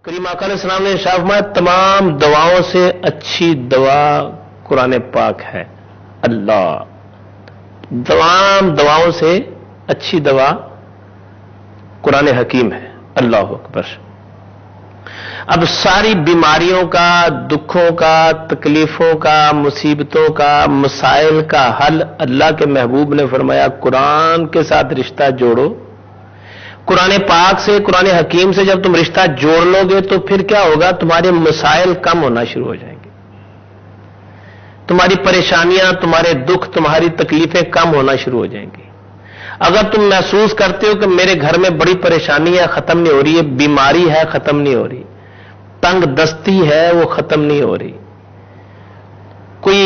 کریم آقا علیہ السلام نے ارشاد فرمایا تمام دواؤں سے اچھی دوا قرآن پاک ہے. اللہ تمام دواؤں سے اچھی دوا قرآن حکیم ہے. اللہ اکبر. اب ساری بیماریوں کا، دکھوں کا، تکلیفوں کا، مصیبتوں کا، مسائل کا حل اللہ کے محبوب نے فرمایا قرآن کے ساتھ رشتہ جوڑو. قرآن پاک سے، قرآن حکیم سے جب تم رشتہ جوڑ لو گے تو پھر کیا ہوگا؟ تمہارے مسائل کم ہونا شروع ہو جائیں گے، تمہاری پریشانیاں، تمہارے دکھ، تمہاری تکلیفیں کم ہونا شروع ہو جائیں گی. اگر تم محسوس کرتے ہو کہ میرے گھر میں بڑی پریشانی ہے، ختم نہیں ہو رہی ہے، بیماری ہے ختم نہیں ہو رہی، تنگ دستی ہے وہ ختم نہیں ہو رہی، کوئی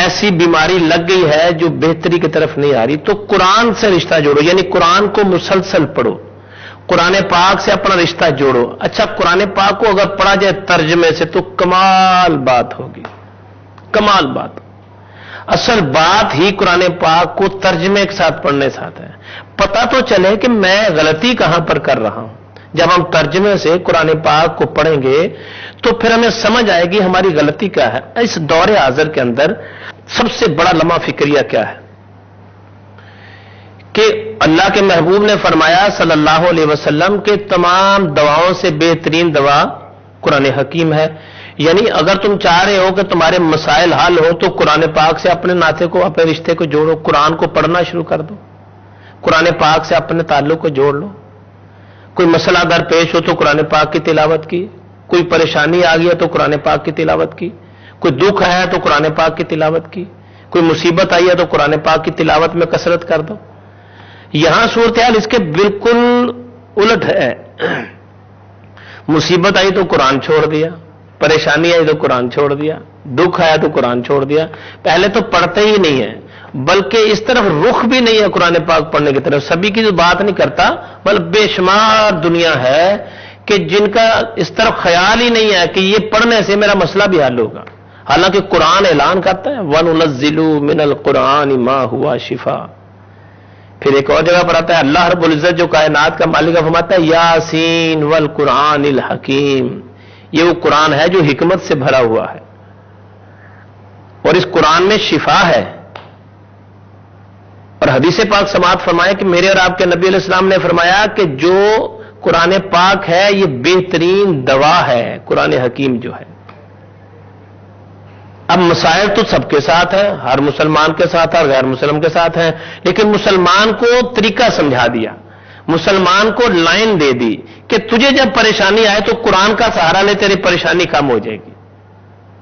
ایسی بیماری لگ گئی ہے جو بہتری کی طرف نہیں آ رہی، تو قرآن سے رشتہ جوڑو. یعنی قرآن کو مسلسل پڑھو، قرآن پاک سے اپنا رشتہ جوڑو. اچھا قرآن پاک کو اگر پڑھا جائے ترجمے سے تو کمال بات ہوگی، کمال بات. اصل بات ہی قرآن پاک کو ترجمے کے ساتھ پڑھنے ساتھ ہے. پتہ تو چلے کہ میں غلطی کہاں پر کر رہا ہوں. جب ہم ترجمے سے قرآن پاک کو پڑھیں گے تو پھر ہمیں سمجھ آئے گی ہماری غلطی کیا ہے. اس دور حاضر کے اندر سب سے بڑا لمحہ فکریہ کیا ہے کہ اللہ کے محبوب نے فرمایا صلی اللہ علیہ وسلم کہ تمام دواؤں سے بہترین دوا قرآن حکیم ہے. یعنی اگر تم چاہ رہے ہو کہ تمہارے مسائل حل ہو تو قرآن پاک سے اپنے ناطے کو، اپنے رشتے کو جوڑو. قرآن کو پڑھنا شروع کر دو، قرآن پاک سے اپنے تعلق کو جوڑ لو. کوئی مسئلہ در پیش ہو تو قرآن پاک کی تلاوت کی، کوئی پریشانی آ گئی ہے تو قرآن پاک کی تلاوت کی، کوئی دکھ ہے تو قرآن پاک کی تلاوت کی، کوئی مصیبت آئی ہے تو قرآن پاک کی تلاوت میں کثرت کر دو. یہاں صورتحال اس کے بالکل الٹ ہے. مصیبت آئی تو قرآن چھوڑ دیا، پریشانی آئی تو قرآن چھوڑ دیا، دکھ آیا تو قرآن چھوڑ دیا. پہلے تو پڑھتے ہی نہیں ہیں، بلکہ اس طرف رخ بھی نہیں ہے قرآن پاک پڑھنے کی طرف. سبھی کی جو بات نہیں کرتا، بلکہ بے شمار دنیا ہے کہ جن کا اس طرف خیال ہی نہیں ہے کہ یہ پڑھنے سے میرا مسئلہ بھی حل ہوگا. حالانکہ قرآن اعلان کرتا ہے وَنُنَزِّلُ مِنَ الْقُرْآنِ مَا هُوَ شِفَاءٌ. پھر ایک اور جگہ پر آتا ہے اللہ رب العزت جو کائنات کا مالک فرماتا ہے یاسین والقرآن الحکیم. یہ وہ قرآن ہے جو حکمت سے بھرا ہوا ہے اور اس قرآن میں شفا ہے. اور حدیث پاک سماعت فرمایا کہ میرے اور آپ کے نبی علیہ السلام نے فرمایا کہ جو قرآن پاک ہے یہ بہترین دوا ہے، قرآن حکیم جو ہے. اب مسائل تو سب کے ساتھ ہیں، ہر مسلمان کے ساتھ ہے، غیر مسلم کے ساتھ ہیں، لیکن مسلمان کو طریقہ سمجھا دیا، مسلمان کو لائن دے دی کہ تجھے جب پریشانی آئے تو قرآن کا سہارا لے، تیری پریشانی کم ہو جائے گی،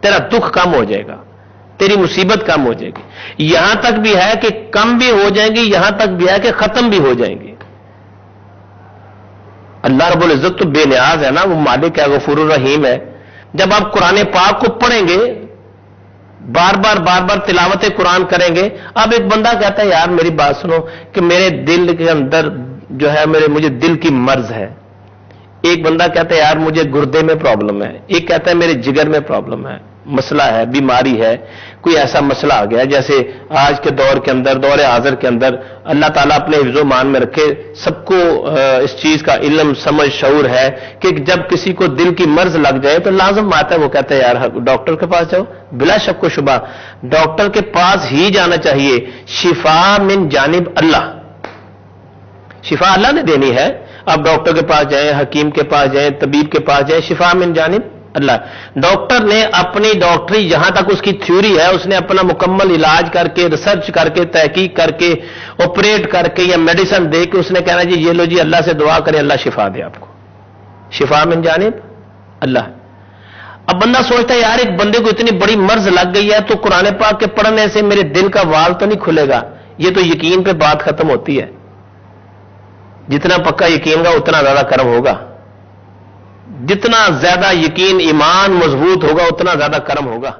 تیرا دکھ کم ہو جائے گا، تیری مصیبت کم ہو جائے گی. یہاں تک بھی ہے کہ کم بھی ہو جائیں گی، یہاں تک بھی ہے کہ ختم بھی ہو جائیں گی. اللہ رب العزت تو بے نیاز ہے نا، وہ مالک ہے، غفور الرحیم ہے. جب آپ قرآن پاک کو پڑھیں گے، بار بار تلاوت قرآن کریں گے. اب ایک بندہ کہتا ہے یار میری بات سنو کہ میرے دل کے اندر جو ہے مجھے دل کی مرض ہے. ایک بندہ کہتا ہے یار مجھے گردے میں پرابلم ہے، ایک کہتا ہے میرے جگر میں پرابلم ہے، مسئلہ ہے، بیماری ہے، کوئی ایسا مسئلہ آ گیا. جیسے آج کے دور کے اندر، دور حاضر کے اندر اللہ تعالیٰ اپنے حفظ و مان میں رکھے، سب کو اس چیز کا علم، سمجھ، شعور ہے کہ جب کسی کو دل کی مرض لگ جائے تو لازم آتا ہے وہ کہتا ہے یار ڈاکٹر کے پاس جاؤ. بلا شک و شبہ ڈاکٹر کے پاس ہی جانا چاہیے. شفا من جانب اللہ، شفا اللہ نے دینی ہے. آپ ڈاکٹر کے پاس جائیں، حکیم کے پاس جائیں، طبیب کے پاس جائیں، شفا من جانب اللہ. ڈاکٹر نے اپنی ڈاکٹری جہاں تک اس کی تھیوری ہے اس نے اپنا مکمل علاج کر کے، ریسرچ کر کے، تحقیق کر کے، آپریٹ کر کے یا میڈیسن دے کے اس نے کہنا جی یہ لو جی اللہ سے دعا کریں اللہ شفا دے آپ کو. شفا من جانب اللہ. اب بندہ سوچتا ہے یار ایک بندے کو اتنی بڑی مرض لگ گئی ہے تو قرآن پاک کے پڑھنے سے میرے دل کا وال تو نہیں کھلے گا. یہ تو یقین پہ بات ختم ہوتی ہے. جتنا پکا یقین گا اتنا زیادہ کرم ہوگا، جتنا زیادہ یقین ایمان مضبوط ہوگا اتنا زیادہ کرم ہوگا.